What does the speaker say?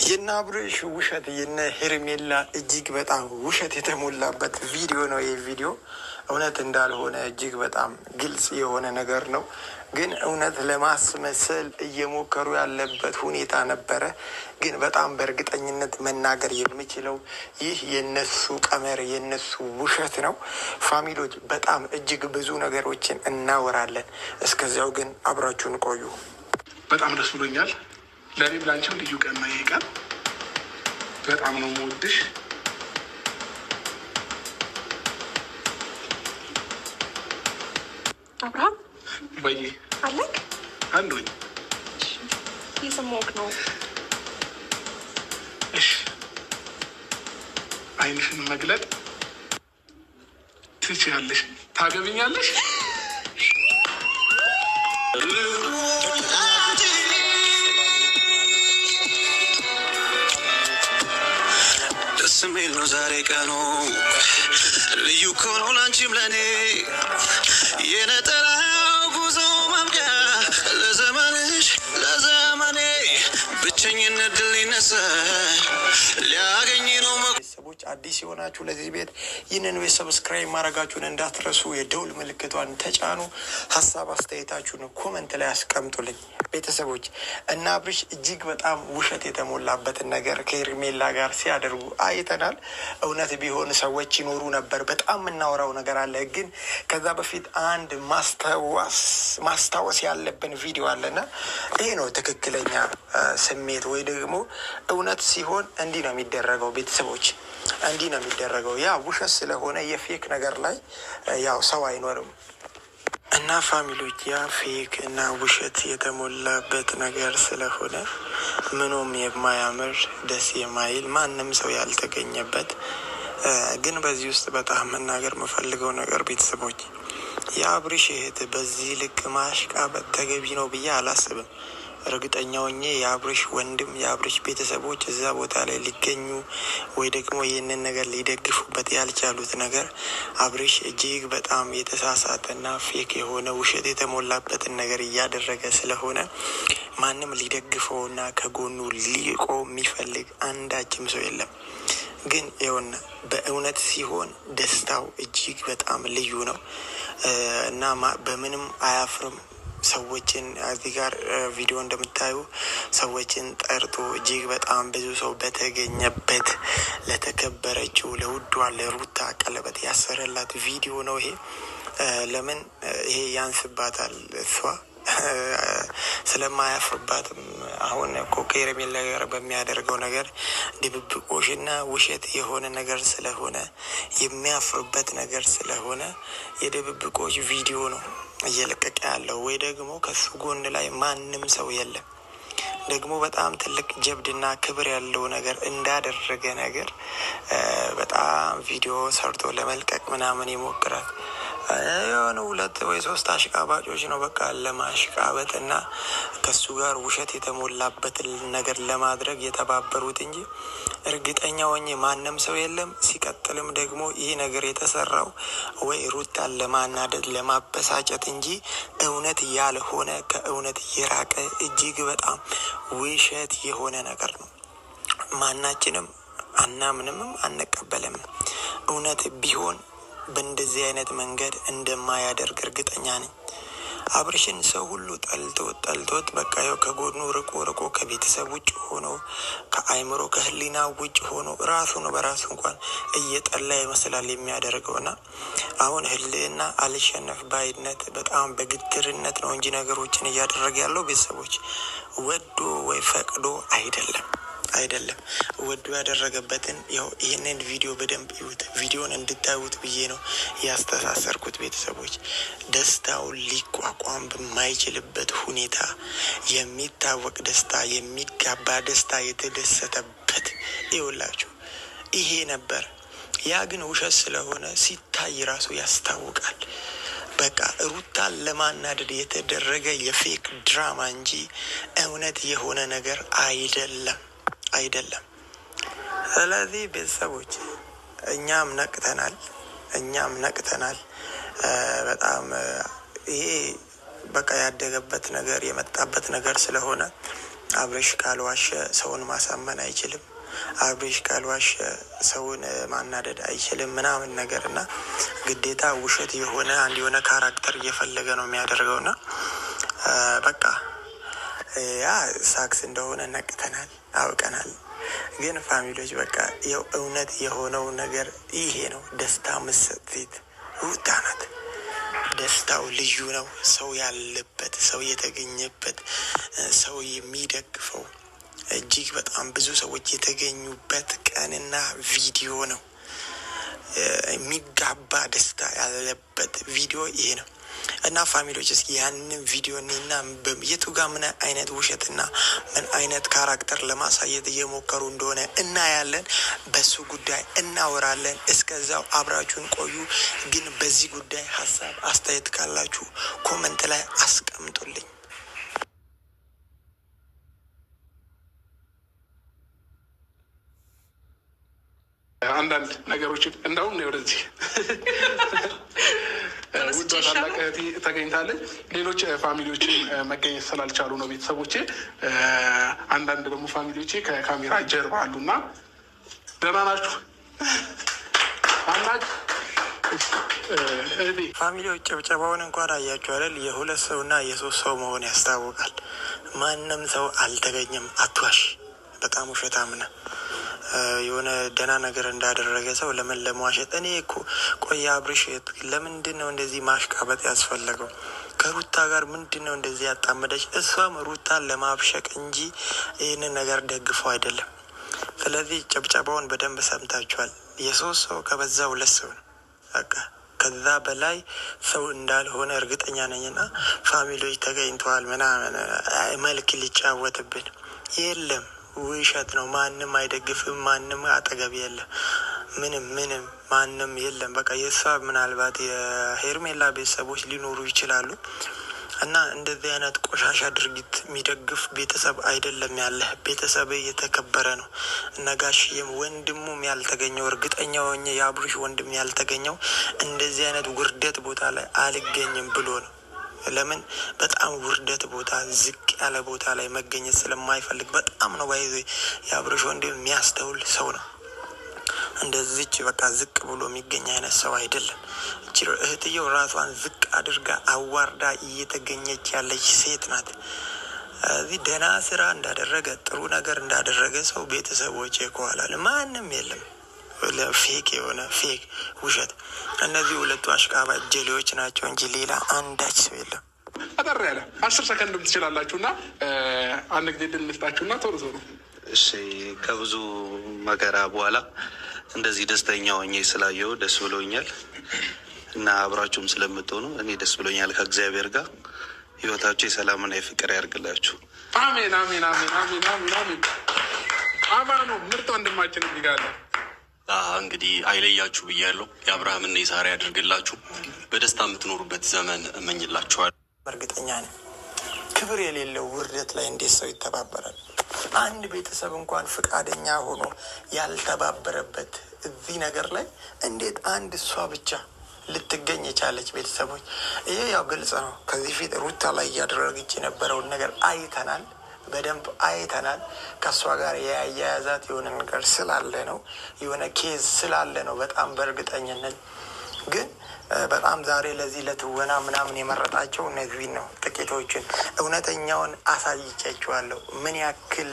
የነ አብርሽ ውሸት የነ ሄርሜላ እጅግ በጣም ውሸት የተሞላበት ቪዲዮ ነው። ይህ ቪዲዮ እውነት እንዳልሆነ እጅግ በጣም ግልጽ የሆነ ነገር ነው። ግን እውነት ለማስመሰል እየሞከሩ ያለበት ሁኔታ ነበረ። ግን በጣም በእርግጠኝነት መናገር የምችለው ይህ የነሱ ቀመር የነሱ ውሸት ነው። ፋሚሊዎች በጣም እጅግ ብዙ ነገሮችን እናወራለን። እስከዚያው ግን አብራችሁን ቆዩ። በጣም ደስ ብሎኛል። ለእኔም ላንቺም ልዩ ቀን ነው ይሄ ቀን። በጣም ነው የምወድሽ። አብርሃም በይ አለክ አንዱኝ የሰማሁህ ነው። እሺ አይንሽን መግለጥ ትችያለሽ። ታገብኛለሽ? ስሜል ነው ዛሬ ቀኑ ልዩ ከሆነ ላንቺም ለኔ የነጠላው ጉዞ ማብቂያ ለዘመንሽ ለዘመኔ ብቸኝነት ድል ይነሳ ሊያገኝ ነው። ቤተሰቦች አዲስ የሆናችሁ ለዚህ ቤት ይህንን ቤት ሰብስክራይብ ማድረጋችሁን እንዳትረሱ፣ የደውል ምልክቷን ተጫኑ። ሀሳብ አስተያየታችሁን ኮመንት ላይ አስቀምጡልኝ። ቤተሰቦች እና አብርሽ እጅግ በጣም ውሸት የተሞላበትን ነገር ከሄርሜላ ጋር ሲያደርጉ አይተናል። እውነት ቢሆን ሰዎች ይኖሩ ነበር። በጣም የምናወራው ነገር አለ። ግን ከዛ በፊት አንድ ማስታወስ ያለብን ቪዲዮ አለና ይሄ ነው ትክክለኛ ስሜት ወይ ደግሞ እውነት ሲሆን እንዲህ ነው የሚደረገው። ቤተሰቦች እንዲህ ነው የሚደረገው። ያ ውሸት ስለሆነ የፌክ ነገር ላይ ያው ሰው አይኖርም። እና ፋሚሊዎች ያ ፌክ እና ውሸት የተሞላበት ነገር ስለሆነ ምኑም የማያምር ደስ የማይል ማንም ሰው ያልተገኘበት ግን በዚህ ውስጥ በጣም መናገር የምፈልገው ነገር ቤተሰቦች የአብርሽ እህት በዚህ ልክ ማሽቃበጥ ተገቢ ነው ብዬ አላስብም። እርግጠኛ ሆኜ የአብርሽ ወንድም የአብርሽ ቤተሰቦች እዛ ቦታ ላይ ሊገኙ ወይ ደግሞ ይህንን ነገር ሊደግፉበት ያልቻሉት ነገር አብርሽ እጅግ በጣም የተሳሳተና ፌክ የሆነ ውሸት የተሞላበትን ነገር እያደረገ ስለሆነ ማንም ሊደግፈውና ከጎኑ ሊቆም የሚፈልግ አንዳችም ሰው የለም። ግን ይኸውና በእውነት ሲሆን ደስታው እጅግ በጣም ልዩ ነው እና በምንም አያፍርም። ሰዎችን እዚህ ጋር ቪዲዮ እንደምታዩ ሰዎችን ጠርቶ እጅግ በጣም ብዙ ሰው በተገኘበት ለተከበረችው ለውዷ ለሩታ ቀለበት ያሰረላት ቪዲዮ ነው ይሄ። ለምን ይሄ ያንስባታል እሷ ስለማያፍርባትም አሁን እኮ ከሄርሜላ ጋር በሚያደርገው ነገር ድብብቆሽና ውሸት የሆነ ነገር ስለሆነ የሚያፍርበት ነገር ስለሆነ የድብብቆሽ ቪዲዮ ነው እየለቀቀ ያለው። ወይ ደግሞ ከሱ ጎን ላይ ማንም ሰው የለም። ደግሞ በጣም ትልቅ ጀብድና ክብር ያለው ነገር እንዳደረገ ነገር በጣም ቪዲዮ ሰርቶ ለመልቀቅ ምናምን ይሞክራል። የሆነ 2 ወይ 3 አሽቃባጮች ነው በቃ ለማሽቃበጥ እና ከሱ ጋር ውሸት የተሞላበት ነገር ለማድረግ የተባበሩት እንጂ እርግጠኛ ሆኜ ማንም ሰው የለም። ሲቀጥልም ደግሞ ይህ ነገር የተሰራው ወይ ሩታን ለማናደድ ለማበሳጨት እንጂ እውነት ያልሆነ ከእውነት የራቀ እጅግ በጣም ውሸት የሆነ ነገር ነው። ማናችንም አናምንምም አንቀበልም። እውነት ቢሆን በእንደዚህ አይነት መንገድ እንደማያደርግ እርግጠኛ ነኝ። አብርሽን ሰው ሁሉ ጠልቶት በቃ ያው ከጎኑ ርቆ ከቤተሰብ ውጭ ሆኖ ከአይምሮ ከህሊና ውጭ ሆኖ ራሱን በራሱ እንኳን እየጠላ ይመስላል የሚያደርገውና አሁን ህልና አልሸነፍ ባይነት በጣም በግትርነት ነው እንጂ ነገሮችን እያደረገ ያለው ቤተሰቦች ወዶ ወይ ፈቅዶ አይደለም። ወዶ ያደረገበትን ያው ይህንን ቪዲዮ በደንብ ይዩት። ቪዲዮን እንድታዩት ብዬ ነው ያስተሳሰርኩት። ቤተሰቦች ደስታውን ሊቋቋም በማይችልበት ሁኔታ የሚታወቅ ደስታ የሚጋባ ደስታ የተደሰተበት ይውላችሁ ይሄ ነበር። ያ ግን ውሸት ስለሆነ ሲታይ ራሱ ያስታውቃል። በቃ ሩታን ለማናደድ የተደረገ የፌክ ድራማ እንጂ እውነት የሆነ ነገር አይደለም። ስለዚህ ቤተሰቦች እኛም ነቅተናል። በጣም ይሄ በቃ ያደገበት ነገር የመጣበት ነገር ስለሆነ አብርሽ ካልዋሸ ሰውን ማሳመን አይችልም። አብርሽ ካልዋሸ ሰውን ማናደድ አይችልም ምናምን ነገር እና ግዴታ ውሸት የሆነ አንድ የሆነ ካራክተር እየፈለገ ነው የሚያደርገውና በቃ ያ ሳክስ እንደሆነ ነቅተናል፣ አውቀናል። ግን ፋሚሊዎች በቃ እውነት የሆነው ነገር ይሄ ነው። ደስታ ምሰጥ ሴት ሩታ ናት። ደስታው ልዩ ነው። ሰው ያለበት፣ ሰው የተገኘበት፣ ሰው የሚደግፈው እጅግ በጣም ብዙ ሰዎች የተገኙበት ቀንና ቪዲዮ ነው። የሚጋባ ደስታ ያለበት ቪዲዮ ይሄ ነው እና ፋሚሊዎች እስኪ ያንን ቪዲዮ እኔና የቱ ጋር ምን አይነት ውሸትና ምን አይነት ካራክተር ለማሳየት እየሞከሩ እንደሆነ እናያለን። በሱ ጉዳይ እናወራለን። እስከዛው አብራችሁን ቆዩ። ግን በዚህ ጉዳይ ሀሳብ አስተያየት ካላችሁ ኮመንት ላይ አስቀምጡልኝ። አንዳንድ ነገሮችን እንደውም ነው ወደዚህ ውዷ ታላቅ እህቴ ተገኝታለች። ሌሎች ፋሚሊዎችን መገኘት ስላልቻሉ ነው ቤተሰቦቼ። አንዳንድ ደግሞ ፋሚሊዎቼ ከካሜራ ጀርባ አሉና ደህና ናችሁ አላችሁ? ፋሚሊዎች ጭብጨባውን እንኳን አያችሁ አይደል? የሁለት ሰውና የሶስት ሰው መሆን ያስታውቃል። ማንም ሰው አልተገኘም። አትዋሽ፣ በጣም ውሸታም ነህ። የሆነ ደህና ነገር እንዳደረገ ሰው ለምን ለመዋሸት? እኔ እኮ ቆይ አብርሽ ለምንድን ነው እንደዚህ ማሽቃበጥ ያስፈለገው? ከሩታ ጋር ምንድን ነው እንደዚህ ያጣመደች? እሷም ሩታን ለማብሸቅ እንጂ ይህንን ነገር ደግፈው አይደለም። ስለዚህ ጭብጨባውን በደንብ ሰምታችኋል። የሶስት ሰው ከበዛ ሁለት ሰው ነው በቃ። ከዛ በላይ ሰው እንዳልሆነ እርግጠኛ ነኝና ፋሚሊዎች ተገኝተዋል ምናምን መልክ ሊጫወትብን የለም። ውሸት ነው። ማንም አይደግፍም። ማንም አጠገብ የለም። ምንም ማንም የለም። በቃ የእሷ ምናልባት የሄርሜላ ቤተሰቦች ሊኖሩ ይችላሉ እና እንደዚህ አይነት ቆሻሻ ድርጊት የሚደግፍ ቤተሰብ አይደለም ያለህ። ቤተሰብ የተከበረ ነው። ነጋሽዬም ወንድሙም ያልተገኘው እርግጠኛ ሆኜ የአብርሽ ወንድም ያልተገኘው እንደዚህ አይነት ውርደት ቦታ ላይ አልገኝም ብሎ ነው። ለምን በጣም ውርደት ቦታ ዝቅ ያለ ቦታ ላይ መገኘት ስለማይፈልግ በጣም ነው ባይዞ የአብርሽ ወንድም የሚያስተውል ሰው ነው። እንደዚች በቃ ዝቅ ብሎ የሚገኝ አይነት ሰው አይደለም። እህትየው ራሷን ዝቅ አድርጋ አዋርዳ እየተገኘች ያለች ሴት ናት። እዚህ ደህና ስራ እንዳደረገ ጥሩ ነገር እንዳደረገ ሰው ቤተሰቦች ከኋላ ማንም የለም። ፌክ የሆነ ፌክ ውሸት። እነዚህ ሁለቱ አሽቃባጭ ጀሌዎች ናቸው እንጂ ሌላ አንዳች ሰው የለም። አጠር ያለ 10 ሰከንድም ትችላላችሁና አንድ ጊዜ ድል ልስጣችሁና ቶሎ ቶሎ። እሺ፣ ከብዙ መከራ በኋላ እንደዚህ ደስተኛ ሆኜ ስላየው ደስ ብሎኛል እና አብራችሁም ስለምትሆኑ እኔ ደስ ብሎኛል። ከእግዚአብሔር ጋር ህይወታችሁ የሰላምና የፍቅር ያርግላችሁ። አሜን አሜን አሜን አሜን አሜን አሜን። አማኑ ምርጥ ወንድማችን ይጋለ እንግዲህ አይለያችሁ ብያለሁ። የአብርሃምና የሳራ ያድርግላችሁ። በደስታ የምትኖሩበት ዘመን እመኝላችኋል። እርግጠኛ ነኝ ክብር የሌለው ውርደት ላይ እንዴት ሰው ይተባበራል? አንድ ቤተሰብ እንኳን ፍቃደኛ ሆኖ ያልተባበረበት እዚህ ነገር ላይ እንዴት አንድ እሷ ብቻ ልትገኝ የቻለች? ቤተሰቦች ይሄ ያው ግልጽ ነው። ከዚህ ፊት ሩታ ላይ እያደረገች የነበረውን ነገር አይተናል፣ በደንብ አይተናል። ከእሷ ጋር የያያዛት የሆነ ነገር ስላለ ነው፣ የሆነ ኬዝ ስላለ ነው። በጣም በእርግጠኝነት ግን በጣም ዛሬ ለዚህ ለትወና ምናምን የመረጣቸው እነዚህ ነው። ጥቂቶችን እውነተኛውን አሳይቻችኋለሁ ምን ያክል